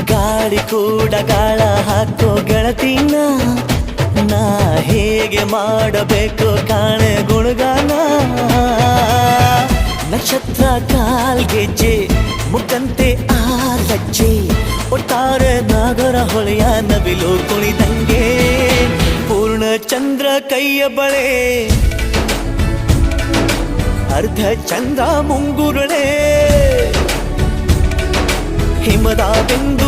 ಗಾಳಿ ಕೂಡ ಗಾಳ ಹಾಕೋ ಗೆಳತಿನ ನಾ ಹೇಗೆ ಮಾಡಬೇಕು ಕಾಣೆ ಗುಣಗಾನ ನಕ್ಷತ್ರ ಕಾಲ್ಗೆಜ್ಜೆ ಮುಖಂತೆ ಆ ಲಜ್ಜೆ ಒಟ್ಟಾರೆ ನಾಗರ ಹೊಳೆಯ ನವಿಲು ಕುಣಿದಂಗೆ ಪೂರ್ಣ ಚಂದ್ರ ಕೈಯ ಬಳೆ ಅರ್ಧ ಚಂದ್ರ ಮುಂಗುರುಳೆ ಹಿಮದ ಬಿಂದು